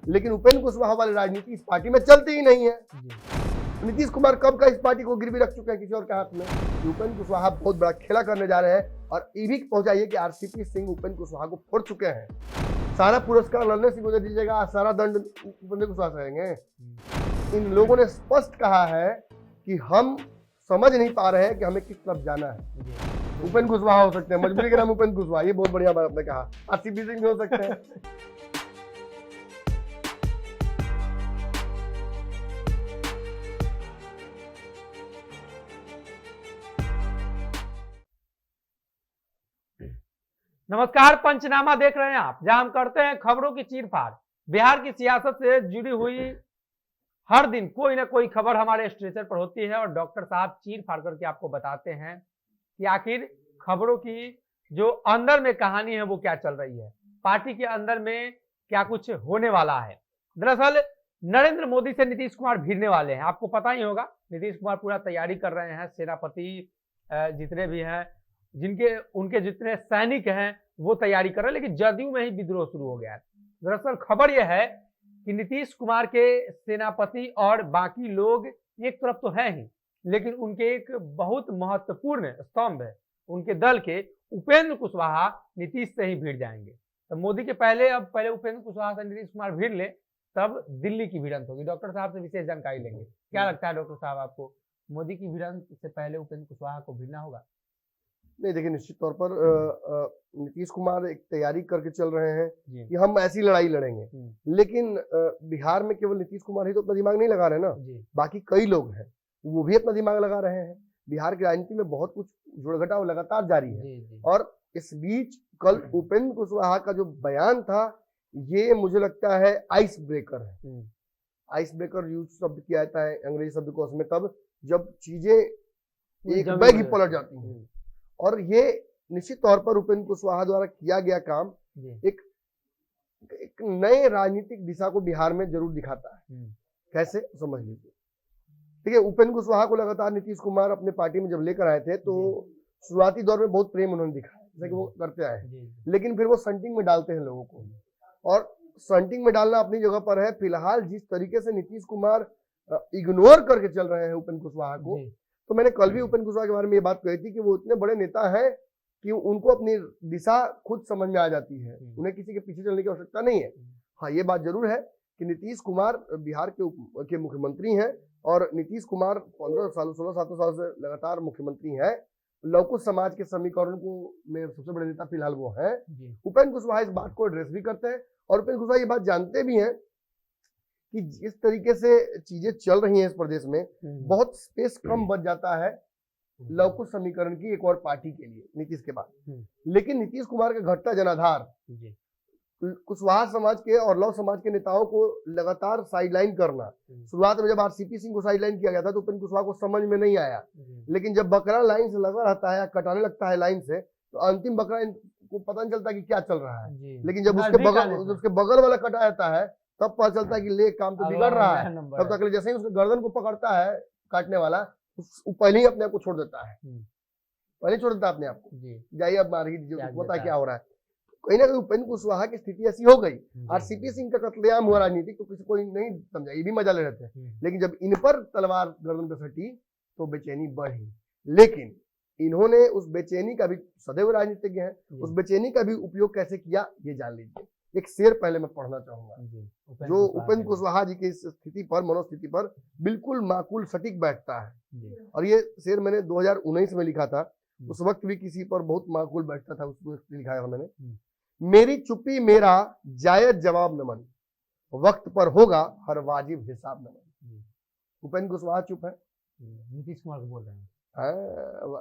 लेकिन उपेंद्र कुशवाहा वाली राजनीति इस पार्टी में चलती ही नहीं है। नीतीश कुमार कब का इस पार्टी को गिरवी रख चुके हैं किसी और के हाथ में। उपेंद्र कुशवाहा बहुत बड़ा खेला करने जा रहे हैं और ये भी पहुंचाइए कि आरसीपी सिंह उपेंद्र कुशवाहा को फोड़ चुके हैं। सारा पुरस्कार लल्ले सिंह को दे दीजिएगा, सारा दंड उपेंद्र कुशवाहा से रहेंगे। इन लोगों ने स्पष्ट कहा है कि हम समझ नहीं पा रहे हैं कि हमें किस तरफ जाना है। उपेंद्र कुशवाहा हो सकते हैं, मजबूरी के नाम उपेंद्र कुशवाहा, ये बहुत बढ़िया बात आपने कहा। आरसीपी सिंह भी हो सकते हैं। नमस्कार, पंचनामा देख रहे हैं आप, जहां हम करते हैं खबरों की चीरफाड़। बिहार की सियासत से जुड़ी हुई हर दिन कोई ना कोई खबर हमारे स्टेशन पर होती है और डॉक्टर साहब चीर फाड़ करके आपको बताते हैं कि आखिर खबरों की जो अंदर में कहानी है वो क्या चल रही है, पार्टी के अंदर में क्या कुछ होने वाला है। दरअसल नरेंद्र मोदी से नीतीश कुमार भिड़ने वाले हैं, आपको पता ही होगा। नीतीश कुमार पूरा तैयारी कर रहे हैं, सेनापति जितने भी हैं, जिनके उनके जितने सैनिक हैं वो तैयारी कर रहे हैं, लेकिन जदयू में ही विद्रोह शुरू हो गया है। दरअसल खबर यह है कि नीतीश कुमार के सेनापति और बाकी लोग एक तरफ तो है ही, लेकिन उनके एक बहुत महत्वपूर्ण स्तंभ है उनके दल के, उपेंद्र कुशवाहा, नीतीश से ही भिड़ जाएंगे। तो मोदी के पहले अब पहले उपेंद्र कुशवाहा से नीतीश कुमार भिड़ ले, तब दिल्ली की भिड़ंत होगी। डॉक्टर साहब से विशेष जानकारी लेंगे। क्या लगता है डॉक्टर साहब आपको, मोदी की भिड़ंत से पहले उपेंद्र कुशवाहा को भिड़ना होगा? नहीं, देखिए, निश्चित तौर पर नीतीश कुमार एक तैयारी करके चल रहे हैं कि हम ऐसी लड़ाई लड़ेंगे, लेकिन बिहार में केवल नीतीश कुमार ही तो अपना दिमाग नहीं लगा रहे ना, बाकी कई लोग हैं वो भी अपना दिमाग लगा रहे हैं। बिहार की राजनीति में बहुत कुछ जुड़घटाव लगातार जारी है। और इस बीच कल उपेंद्र कुशवाहा का जो बयान था, ये मुझे लगता है आइस ब्रेकर है। आइस ब्रेकर यूज शब्द किया जाता है अंग्रेजी शब्दकोश में तब जब चीजें एक बैग ही पलट जाती हैं। और ये निश्चित तौर पर उपेंद्र कुशवाहा द्वारा किया गया काम एक नए राजनीतिक दिशा को बिहार में जरूर दिखाता है। कैसे, समझ लीजिए। ठीक है, उपेंद्र कुशवाहा को लगातार नीतीश कुमार अपने पार्टी में जब लेकर आए थे तो शुरुआती दौर में बहुत प्रेम उन्होंने दिखाया, जैसे कि वो करते आए, लेकिन फिर वो संटिंग में डालते हैं लोगों को, और संटिंग में डालना अपनी जगह पर है। फिलहाल जिस तरीके से नीतीश कुमार इग्नोर करके चल रहे हैं उपेंद्र कुशवाहा को, तो मैंने कल भी उपेंद्र कुशवाहा के बारे में ये बात कही थी कि वो इतने बड़े नेता हैं कि उनको अपनी दिशा खुद समझ में आ जाती है, उन्हें किसी के पीछे चलने की आवश्यकता नहीं है। हाँ, ये बात जरूर है कि नीतीश कुमार बिहार के मुख्यमंत्री हैं और नीतीश कुमार 16 साल से लगातार मुख्यमंत्री हैं। लौकुश समाज के समीकरण को में सबसे बड़े नेता फिलहाल वो हैं। उपेंद्र कुशवाहा इस बात को एड्रेस भी करते हैं और उपेंद्र कुशवाहा ये बात जानते भी हैं कि जिस तरीके से चीजें चल रही हैं इस प्रदेश में, बहुत स्पेस कम बच जाता है लवकुश समीकरण की एक और पार्टी के लिए नीतीश के बाद। लेकिन नीतीश कुमार का घटता जनाधार कुशवाहा समाज के और लव समाज के नेताओं को लगातार साइडलाइन करना। शुरुआत में जब आरसीपी सिंह को साइडलाइन किया गया था तो उपेंद्र कुशवाहा को समझ में नहीं आया, लेकिन जब बकरा लाइन से लगा रहता है, कटाने लगता है लाइन से, तो अंतिम बकरा को पता नहीं चलता कि क्या चल रहा है। लेकिन जब उसके बगल वाला कटा जाता है तब पता चलता है कि ले काम तो बिगड़ रहा है। तब तक जैसे ही उसके गर्दन को पकड़ता है काटने वाला, वो पहले ही अपने आप को छोड़ देता है, पहले छोड़ देता है अपने आप को, जाइए अब मार ही दीजिए, पता है क्या हो रहा है। कहीं ना कहीं उपेंद्र कुशवाहा की स्थिति ऐसी हो गई। आरसीपी सिंह का कत्लेआम हुआ राजनीतिक तो किसी कोई नहीं समझा, ये भी मजा ले रहे थे, लेकिन जब इन पर तलवार गर्दन पर सटी तो बेचैनी बढ़ी। लेकिन इन्होंने उस बेचैनी का भी, सदैव राजनीतिज्ञ है, उस बेचैनी का भी उपयोग कैसे किया ये जान लीजिए। एक शेर पहले मैं पढ़ना चाहूंगा जो उपेंद्र कुशवाहा जी की स्थिति पर, मनोस्थिति पर बिल्कुल माकूल सटीक बैठता है। और ये शेर मैंने 2019 में लिखा था, उस वक्त भी किसी पर बहुत माकूल बैठता था, उसको लिखा है मैंने। मेरी चुप्पी मेरा जायज जवाब नमन, वक्त पर होगा हर वाजिब हिसाब नमन। उपेंद्र कुशवाहा चुप है, नीतीश कुमार को बोल रहे हैं,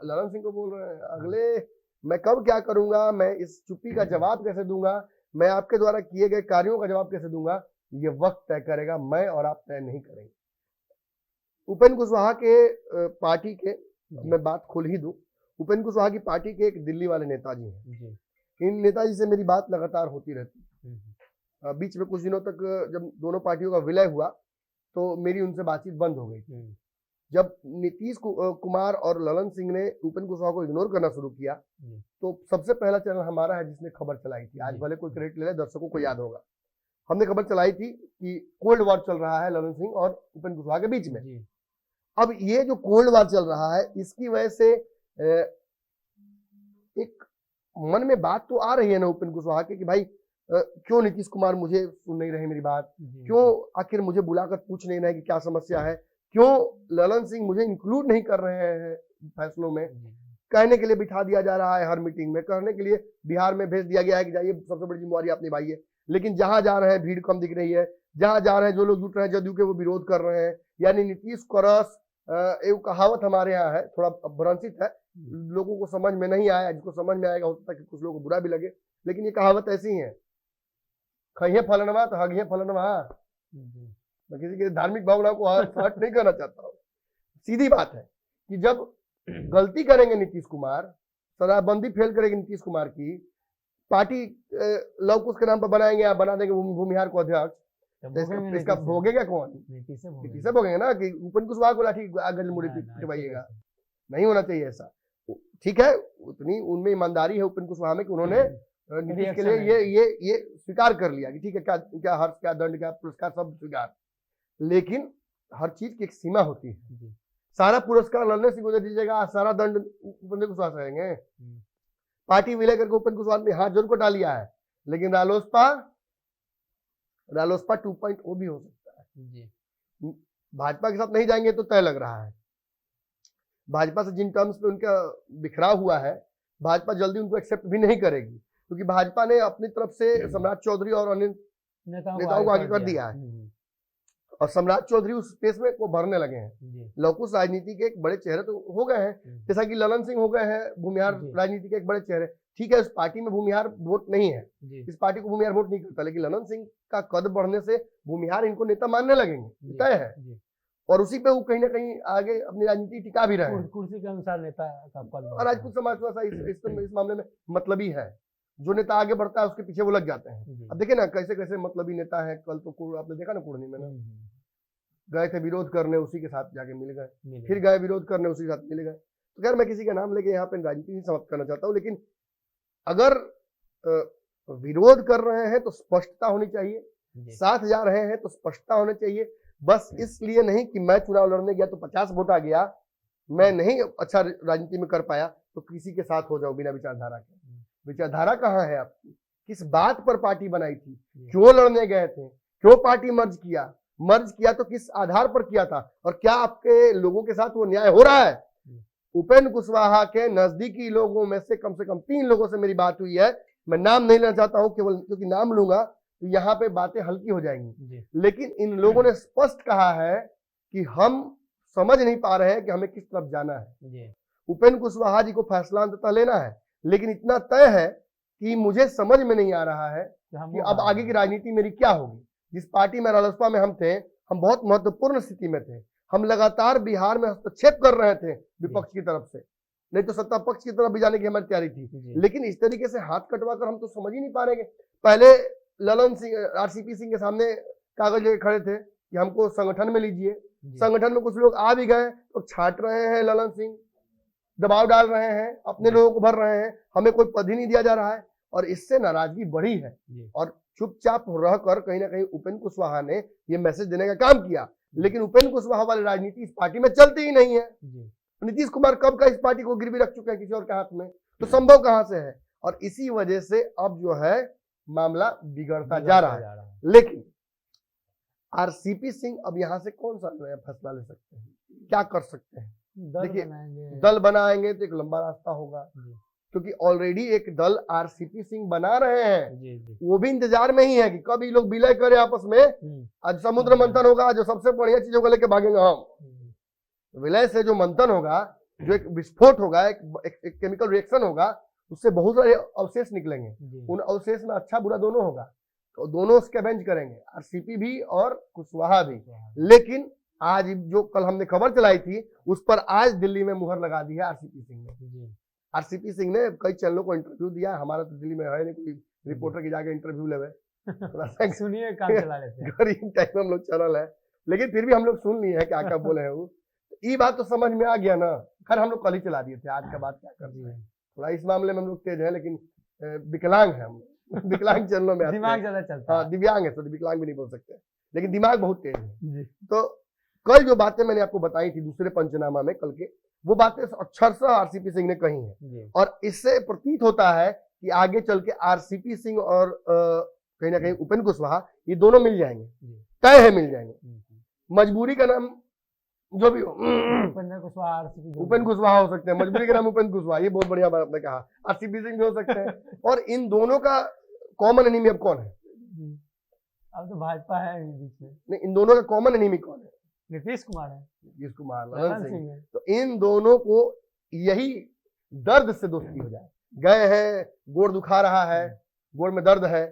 ललन सिंह को बोल रहे हैं, अगले मैं कब क्या करूंगा, मैं इस चुप्पी का जवाब कैसे दूंगा, मैं आपके द्वारा किए गए कार्यों का जवाब कैसे दूंगा, ये वक्त तय करेगा, मैं और आप तय नहीं करेंगे। उपेंद्र कुशवाहा के पार्टी के, मैं बात खोल ही दूं, उपेंद्र कुशवाहा की पार्टी के एक दिल्ली वाले नेताजी हैं। इन नेताजी से मेरी बात लगातार होती रहती है। बीच में कुछ दिनों तक जब दोनों पार्टियों का विलय हुआ तो मेरी उनसे बातचीत बंद हो गई थी। जब नीतीश कुमार और ललन सिंह ने उपेंद्र कुशवाहा को इग्नोर करना शुरू किया तो सबसे पहला चैनल हमारा है जिसने खबर चलाई थी। आज भले कोई क्रेडिट ले ले, दर्शकों को याद होगा। हमने खबर चलाई थी कि कोल्ड वॉर चल रहा है ललन सिंह और उपेंद्र कुशवाहा के बीच में। अब ये जो कोल्ड वॉर चल रहा है इसकी वजह से एक मन में बात तो आ रही है ना उपेंद्र कुशवाहा के कि भाई क्यों नीतीश कुमार मुझे सुन नहीं रहे मेरी बात, क्यों आखिर मुझे बुलाकर पूछ नहीं रहे कि क्या समस्या है, क्यों ललन सिंह मुझे इंक्लूड नहीं कर रहे हैं फैसलों में, कहने के लिए बिठा दिया जा रहा है हर मीटिंग में, कहने के लिए बिहार में भेज दिया गया है कि जाइए सबसे बड़ी जिम्मेवारी आप निभाइए, लेकिन जहां जा रहे हैं भीड़ कम दिख रही है, जहां जा रहे हैं जो लोग जुट रहे हैं जदयू के वो विरोध कर रहे हैं। यानी नीतीश को रस एक कहावत हमारे यहाँ है, थोड़ा भ्रंशित है, लोगों को समझ में नहीं आया, जिसको समझ में आएगा हो सकता है कि कुछ लोगों को बुरा भी लगे, लेकिन ये कहावत ऐसी है, खइए फलनवा तो हगिए फलनवा। मैं किसी के धार्मिक भावनाओं को हर्ट नहीं करना चाहता हूँ, सीधी बात है कि जब गलती करेंगे नीतीश कुमार, शराबबंदी फेल करेगी नीतीश कुमार की, पार्टी लव कुश के नाम पर बनाएंगे, आप बना देंगे भूमिहार को अध्यक्ष, इसका भोगेगा कौन? नीतीश से भोगेंगे ना कि उपेंद्र कुशवाहा को लाठी गज मुड़ी पिटवाइएगा। नहीं होना चाहिए ऐसा। ठीक है, उतनी उनमें ईमानदारी है उपेंद्र कुशवाहा में कि उन्होंने नीतीश के लिए ये स्वीकार कर लिया कि ठीक है, क्या हर्ष, क्या दंड, क्या पुरस्कार सब स्वीकार, लेकिन हर चीज की एक सीमा होती है। सारा पुरस्कार ललन सिंह को दे दीजिएगा, सारा दंड उपेंद्र कुशवाहा सहेंगे। पार्टी विलय करके उपेंद्र कुशवाहा ने हाथ जरूर कटा लिया है, लेकिन रालोसपा 2.0 भी हो सकता है। भाजपा के साथ नहीं जाएंगे तो तय लग रहा है। भाजपा से जिन टर्म्स पे उनका बिखराव हुआ है, भाजपा जल्दी उनको एक्सेप्ट भी नहीं करेगी, क्योंकि भाजपा ने अपनी तरफ से सम्राट चौधरी और अन्य नेताओं को आगे कर दिया है और सम्राट चौधरी उस स्पेस में को भरने लगे हैं। लवकुश राजनीति के एक बड़े चेहरे तो हो गए हैं, जैसा कि ललन सिंह हो गए हैं भूमिहार राजनीति के एक बड़े चेहरे। ठीक है, इस पार्टी में भूमिहार वोट नहीं है, इस पार्टी को भूमिहार वोट नहीं करता, लेकिन ललन सिंह का कद बढ़ने से भूमिहार इनको नेता मानने लगेंगे, तय है। और उसी पे वो कहीं ना कहीं आगे अपनी राजनीति टिका भी रहे हैं, कुर्सी के अनुसार नेता का पद। और राजपूत समाज थोड़ा सा इस मामले में मतलबी है, जो नेता आगे बढ़ता है उसके पीछे वो लग जाते हैं। अब देखिए ना कैसे कैसे मतलबी नेता है। कल तो आपने देखा ना कुर्नी में ना, गए थे विरोध करने, उसी के साथ जाके मिल गए, फिर गए विरोध करने, उसी के साथ मिल गए। तो खैर मैं किसी का नाम लेके यहाँ पे राजनीति नहीं समाप्त करना चाहता हूँ, लेकिन अगर विरोध कर रहे हैं तो स्पष्टता होनी चाहिए, साथ जा रहे हैं तो स्पष्टता होनी चाहिए। बस इसलिए नहीं कि मैं चुनाव लड़ने गया तो 50 वोट आ गया, मैं नहीं अच्छा राजनीति में कर पाया तो किसी के साथ हो जाओ बिना विचारधारा के। विचारधारा कहाँ है आपकी? किस बात पर पार्टी बनाई थी? क्यों लड़ने गए थे? क्यों पार्टी मर्ज किया तो किस आधार पर किया था? और क्या आपके लोगों के साथ वो न्याय हो रहा है? उपेंद्र कुशवाहा के नजदीकी लोगों में से कम 3 लोगों से मेरी बात हुई है। मैं नाम नहीं लेना चाहता हूं, केवल क्योंकि नाम लूंगा तो यहाँ पे बातें हल्की हो जाएंगी, लेकिन इन लोगों ने स्पष्ट कहा है कि हम समझ नहीं पा रहे हैं कि हमें किस तरफ जाना है। उपेंद्र कुशवाहा जी को फैसला अंततः लेना है, लेकिन इतना तय है कि मुझे समझ में नहीं आ रहा है कि अब आगे की राजनीति मेरी क्या होगी। जिस पार्टी में रालोसपा में हम थे, हम बहुत महत्वपूर्ण स्थिति में थे, हम लगातार बिहार में हस्तक्षेप कर रहे थे विपक्ष की तरफ से, नहीं तो सत्ता पक्ष की तरफ भी जाने की हमारी तैयारी थी, लेकिन इस तरीके से हाथ कटवाकर हम तो समझ ही नहीं पा रहे। पहले ललन सिंह आरसीपी सिंह के सामने कागज लेके खड़े थे कि हमको संगठन में लीजिए, संगठन में कुछ लोग आ भी गए तो छाट रहे हैं, ललन सिंह दबाव डाल रहे हैं, अपने लोगों को भर रहे हैं, हमें कोई पद ही नहीं दिया जा रहा है और इससे नाराजगी बढ़ी है। और चुपचाप रहकर कहीं ना कहीं उपेंद्र कुशवाहा ने ये मैसेज देने का काम किया, लेकिन उपेंद्र कुशवाहा वाली राजनीति इस पार्टी में चलती ही नहीं है। नीतीश कुमार कब का इस पार्टी को गिरवी रख चुके हैं किसी और के हाथ में, तो संभव कहां से है? और इसी वजह से अब जो है मामला बिगड़ता जा रहा है। लेकिन आरसीपी सिंह अब यहां से कौन सा नया फैसला ले सकते हैं, क्या कर सकते हैं? देखिए, दल बनाएंगे तो एक लंबा रास्ता होगा, क्योंकि ऑलरेडी एक दल आरसीपी सिंह बना रहे हैं, वो भी इंतजार में ही है कि कब ये लोग विलय करे आपस में। आज समुद्र मंथन होगा, जो सबसे बढ़िया चीजों को लेकर भागेंगे हम। विलय से जो मंथन होगा, जो एक विस्फोट होगा, एक केमिकल रिएक्शन होगा, उससे बहुत सारे अवशेष निकलेंगे। उन अवशेष में अच्छा बुरा दोनों होगा, तो दोनों स्कैवेंज करेंगे, आरसीपी भी और कुशवाहा भी। लेकिन आज जो कल हमने खबर चलाई थी उस पर आज दिल्ली में मुहर लगा दी है आरसीपी सिंह ने। आरसीपी सिंह ने कई चैनलों को इंटरव्यू दिया, हमारा तो दिल्ली में है नहीं कोई रिपोर्टर की जाके इंटरव्यू लेवे, सुनिए काम चला लेते हैं, गरीब टाइप में हम लोग चैनल है, लेकिन फिर भी हम लोग सुन लिए हैं क्या क्या बोले हैं वो। ये बात तो समझ में आ गया ना। खैर हम लोग कल ही चला दिए थे, आज का बात क्या कर रहे हैं, थोड़ा इस मामले में हम लोग तेज है, लेकिन विकलांग है हम लोग। विकलांग चरणों में आते दिमाग हैं। ज्यादा चलता हाँ है। दिव्यांग है तो विकलांग भी नहीं बोल सकते, लेकिन दिमाग बहुत तेज है। जी तो कल जो बातें मैंने आपको बताई थी दूसरे पंचनामा में कल के, वो बातें अक्षरशः आरसीपी सिंह ने कही हैं, जी और इससे प्रतीत होता है कि आगे चल के आरसीपी सिंह और कहीं ना कहीं उपेंद्र कुशवाहा ये दोनों मिल जाएंगे, जी तय है मिल जाएंगे। मजबूरी का नाम जो भी हो, उपेंद्र कुशवाहा RCP जो उपेंद्र कुशवाहा हो सकते हैं, मजबूरी का नाम उपेंद्र कुशवाहा, ये बहुत बढ़िया बात आपने कहा। आरसीपी सिंह भी हो सकते हैं, और इन दोनों का कॉमन एनिमी अब कौन है? जी। अब तो भाजपा है ही बीच में, नहीं, इन दोनों का कॉमन एनिमी कौन है? नीतीश कुमार है, नीतीश कुमार, ललन ललन सिंह सिंह। है। तो इन दोनों को यही दर्द से दोस्ती हो जाए, गए हैं, गोड़ दुखा रहा है, गोड़ में दर्द है,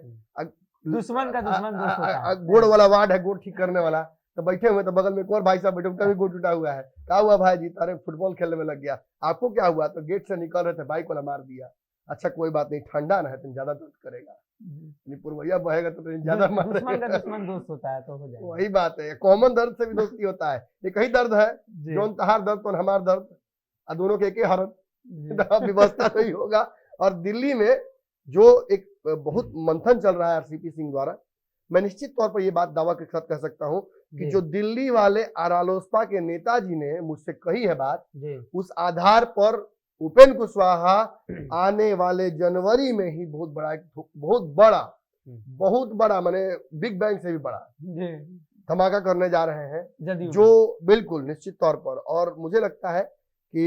दुश्मन का दुश्मन दोस्त होता है। गोड़ वाला वार्ड है, गोड़ ठीक करने वाला, तो बैठे हुए, तो बगल में एक और भाई साहब बैठे, उनका भी गोड़ टूटा हुआ है। क्या हुआ भाई जी? तारे फुटबॉल खेलने में लग गया। आपको क्या हुआ? तो गेट से निकल रहे थे, बाइक वाला मार दिया। अच्छा कोई बात नहीं, ठंडा ना है तो ज्यादा दर्द करेगा, पुरवैया बहेगा तो ज्यादा दुश्मन का मारेगा। दुश्मन दोस्त होता है तो हो जाएगा। वही बात है, कॉमन दर्द से भी दोस्ती होता है। एक ही दर्द है, जी, जोन तहार दर्द तो हमार दर्द, और दोनों के एक ही हरत, जी, व्यवस्था नहीं होगा। और दिल्ली में जो एक बहुत मंथन चल रहा है आरसीपी सिंह द्वारा, मैं निश्चित तौर पर यह बात दावा के साथ कह सकता हूं कि जी, जो दिल्ली वाले रालोसपा के नेताजी ने मुझसे कही है बात, जी, उस आधार पर उपेंद्र कुशवाहा आने वाले जनवरी में ही बहुत बड़ा माने बिग बैंग से भी बड़ा जी, धमाका करने जा रहे हैं, जदयू जो बिल्कुल निश्चित तौर पर। और मुझे लगता है कि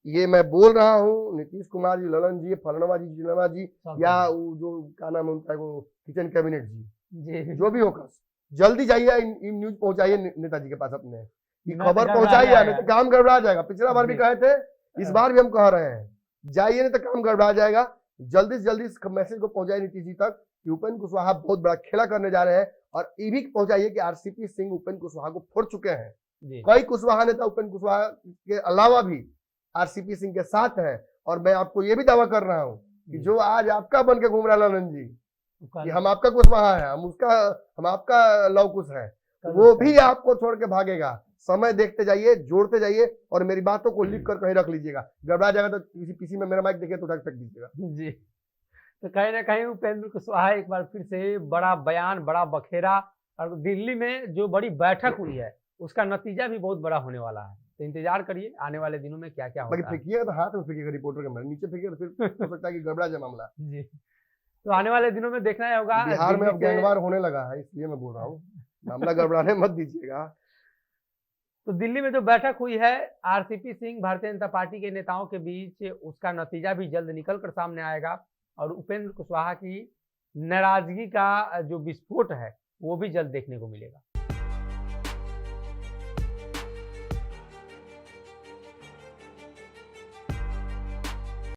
ये मैं बोल रहा हूँ, नीतीश कुमार जी, ललन जी, फलनवा जी, जिलवा जी, सब या वो जो क्या नाम है उनका, वो किचन कैबिनेट जी, जी, जो भी होगा, जल्दी जाइए इन न्यूज पहुंचाइए नेताजी के पास अपने, कि ना खबर तो पहुंचाइए, गड़बड़ा नहीं तो काम गड़बड़ा जाएगा। पिछला बार भी जी। कहे थे, इस बार भी हम कह रहे हैं, जाइए नहीं तो काम गड़बड़ा जाएगा। जल्दी से जल्दी इस मैसेज को पहुंचाइए नीतीश जी तक कि उपेंद्र कुशवाहा बहुत बड़ा खेला करने जा रहे हैं, और ये भी पहुंचाइए कि आरसीपी सिंह उपेंद्र कुशवाहा को फोड़ चुके हैं। जी, कई कुशवाहा नेता उपेंद्र कुशवाहा के अलावा भी आरसीपी सिंह के साथ हैं, और मैं आपको ये भी दावा कर रहा हूं कि जो आज आपका बन के घूम रहा है ललन जी, कि हम आपका कुशवाहा है, हम आपका लवकुश है, वो भी आपको छोड़ के भागेगा। समय देखते जाइए, जोड़ते जाइए, और मेरी बातों को लिख कर कहीं रख लीजिएगा। गड़बड़ा जाएगा तो किसी में मेरा माइक देखे तो उठा के फेंक दीजिएगा। जी। तो कहीं ना कहीं उपेंद्र कुशवाहा एक बार फिर से बड़ा बयान, बड़ा बखेरा, और दिल्ली में जो बड़ी बैठक हुई है उसका नतीजा भी बहुत बड़ा होने वाला है। तो इंतजार करिए आने वाले दिनों में क्या क्या बाकी होता है। फेंकिएगा तो हाथ में फेंकिएगा, रिपोर्टर के मारे नीचे फेंकिएगा तो फिर हो सकता है कि गड़बड़ा जाए मामला। जी, तो आने वाले दिनों में देखना ही होगा। बिहार में दिल्ली अब से- गैंगवार होने लगा है, इसलिए मैं बोल रहा हूँ, मामला गड़बड़ाने मत दीजिएगा। तो दिल्ली में जो बैठक हुई है आरसीपी सिंह भारतीय जनता पार्टी के नेताओं के बीच, उसका नतीजा भी जल्द निकल कर सामने आएगा, और उपेंद्र कुशवाहा की नाराजगी का जो विस्फोट है वो भी जल्द देखने को मिलेगा।